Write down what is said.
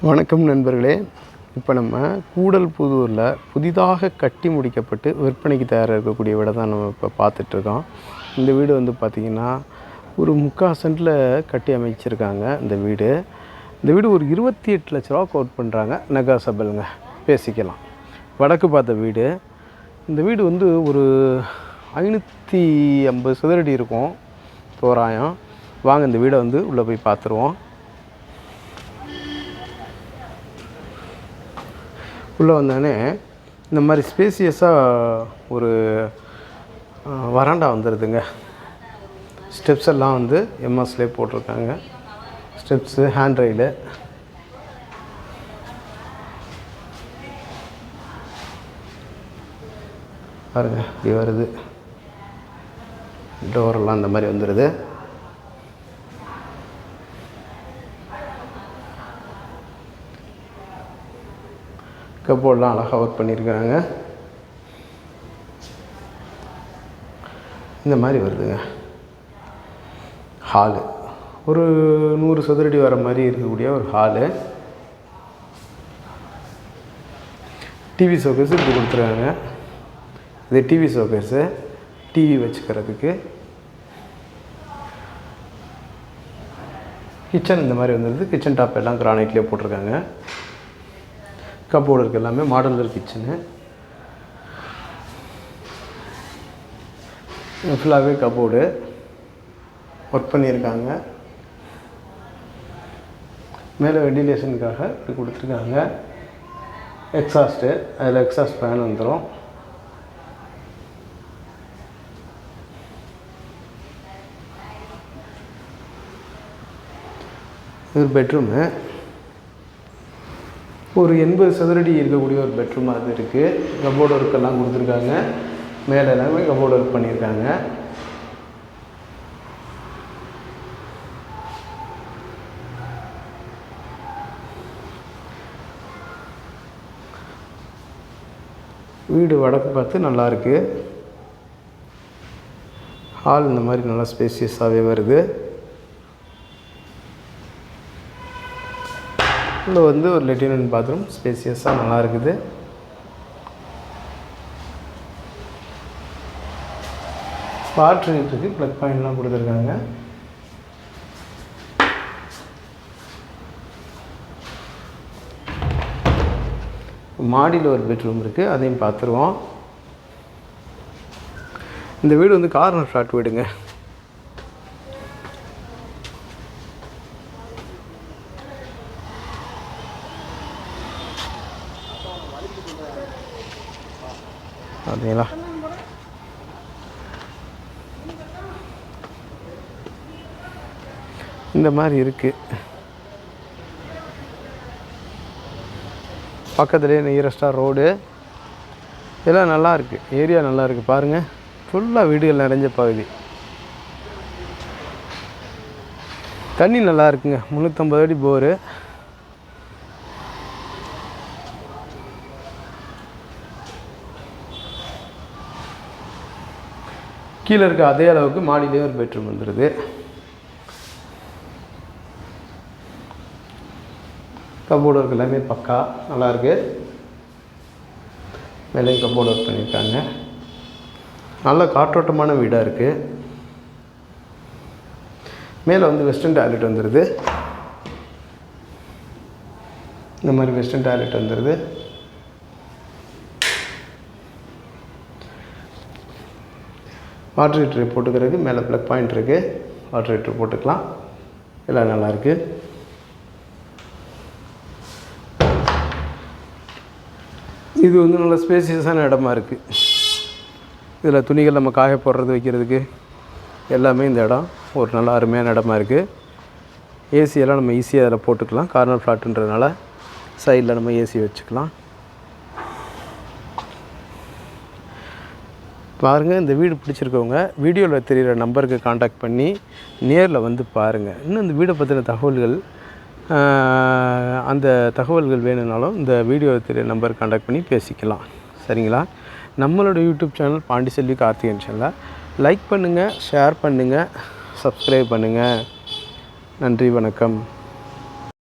வணக்கம் நண்பர்களே. இப்போ நம்ம கூடல்புதூரில் புதிதாக கட்டி முடிக்கப்பட்டு விற்பனைக்கு தயாராக இருக்கக்கூடிய வீடை தான் நம்ம இப்போ பார்த்துட்ருக்கோம். இந்த வீடு வந்து பார்த்திங்கன்னா ஒரு 3/4 சென்ட்டில் கட்டி அமைச்சிருக்காங்க. இந்த வீடு ஒரு 28 லட்ச ரூபா கோட் பண்ணுறாங்க. நெகாசபிளுங்க, பேசிக்கலாம். வடக்கு பார்த்த வீடு. இந்த வீடு வந்து ஒரு 550 சதுரடி இருக்கும் தோராயம். வாங்க இந்த வீடை வந்து உள்ளே போய் பார்த்துருவோம். உள்ளே வந்தோடனே இந்த மாதிரி ஸ்பேசியஸாக ஒரு வராண்டா வந்துடுதுங்க. ஸ்டெப்ஸ் எல்லாம் வந்து எம்எஸ்லேயே போட்டிருக்காங்க. ஸ்டெப்ஸு, ஹேண்ட் ரெயிலு, பாருங்க இப்படி வருது. டோரெல்லாம் இந்த மாதிரி வந்துடுது. கப்போர்டெலாம் அழகாக ஒர்க் பண்ணியிருக்கிறாங்க. இந்த மாதிரி வருதுங்க. ஹாலு ஒரு 100 சதுரடி வர மாதிரி இருக்கக்கூடிய ஒரு ஹாலு. டிவி ஷோகேஸு இப்படி கொடுத்துருக்காங்க. இது டிவி ஷோகேஸு, டிவி வச்சுக்கிறதுக்கு. கிச்சன் இந்த மாதிரி வந்துடுது. கிச்சன் டாப் எல்லாம் கிரானைட்லேயே போட்டிருக்காங்க. கப்போர்டு இருக்குது, எல்லாமே மாடலர் கிச்சனு. ஃபுல்லாகவே கப்போர்டு ஒர்க் பண்ணியிருக்காங்க. மேலே வெண்டிலேஷனுக்காக இப்படி கொடுத்துருக்காங்க. எக்ஸாஸ்ட்டு, அதில் எக்ஸாஸ்ட் ஃபேன் வந்துடும். இது பெட்ரூமு. ஒரு 80 சதுரடி இருக்கக்கூடிய ஒரு பெட்ரூம் அது இருக்குது. கப்போர்டு ஒர்க்கெல்லாம் கொடுத்துருக்காங்க. மேலே எல்லாமே கப்போர்டு ஒர்க் பண்ணியிருக்காங்க. வீடு வடக்கு பார்த்து நல்லாயிருக்கு. ஹால் இந்த மாதிரி நல்லா ஸ்பேசியஸாகவே வருது. உள்ள வந்து ஒரு லெட்டின் அண்ட் பாத்ரூம் ஸ்பேசியஸாக நல்லா இருக்குது. வாட்டர் ஹீட்டருக்கு ப்ளக் பாயிண்ட்லாம் கொடுத்துருக்காங்க. மாடியில் ஒரு பெட்ரூம் இருக்குது, அதையும் பார்த்துருவோம். இந்த வீடு வந்து கார்னர் ஃப்ளாட் வீடுங்க. பார்த்தீங்களா? இந்த மாதிரி இருக்குது. பக்கத்துலேயே நியரஸ்டாக ரோடு. இதெல்லாம் நல்லா இருக்குது. ஏரியா நல்லா இருக்குது. பாருங்கள், ஃபுல்லாக வீடுகள் நிறைஞ்ச பகுதி. தண்ணி நல்லா இருக்குங்க. 350 அடி போரு. கீழே இருக்க அதே அளவுக்கு மாடியிலே ஒரு பெட்ரூம் வந்துடுது. கப்போர்டு ஒர்க் எல்லாமே பக்கா நல்லாயிருக்கு. மேலே கப்போர்டு ஒர்க் பண்ணியிருக்காங்க. நல்ல காற்றோட்டமான வீடாக இருக்குது. மேலே வந்து வெஸ்டர்ன் டாய்லெட் வந்துடுது. இந்த மாதிரி வெஸ்டர்ன் டாய்லெட் வந்துடுது. வாட்டர் ஹீட்டர் போட்டுக்கிறதுக்கு மேலே ப்ளக் பாயிண்ட் இருக்குது. வாட்டர் ஹீட்டர் போட்டுக்கலாம். எல்லாம் நல்லாயிருக்கு. இது வந்து நல்ல ஸ்பேசியஸான இடமா இருக்குது. இதில் துணிகள் நம்ம காய போடுறது வைக்கிறதுக்கு எல்லாமே இந்த இடம் ஒரு நல்ல அருமையான இடமா இருக்குது. ஏசியெல்லாம் நம்ம ஈஸியாக அதில் போட்டுக்கலாம். கார்னர் ஃப்ளாட்டுன்றதுனால சைடில் நம்ம ஏசி வச்சுக்கலாம். பாருங்கள், இந்த வீடு பிடிச்சிருக்கவங்க வீடியோவில் தெரிகிற நம்பருக்கு காண்டாக்ட் பண்ணி நேரில் வந்து பாருங்கள். இன்னும் இந்த வீடை பற்றின தகவல்கள், அந்த தகவல்கள் வேணும்னாலும் இந்த வீடியோவில் தெரிகிற நம்பருக்கு காண்டாக்ட் பண்ணி பேசிக்கலாம். சரிங்களா? நம்மளோட யூடியூப் சேனல் பாண்டிச்செல்வி கார்த்திகேயன் சேனலை லைக் பண்ணுங்கள், ஷேர் பண்ணுங்கள், சப்ஸ்கிரைப் பண்ணுங்கள். நன்றி, வணக்கம்.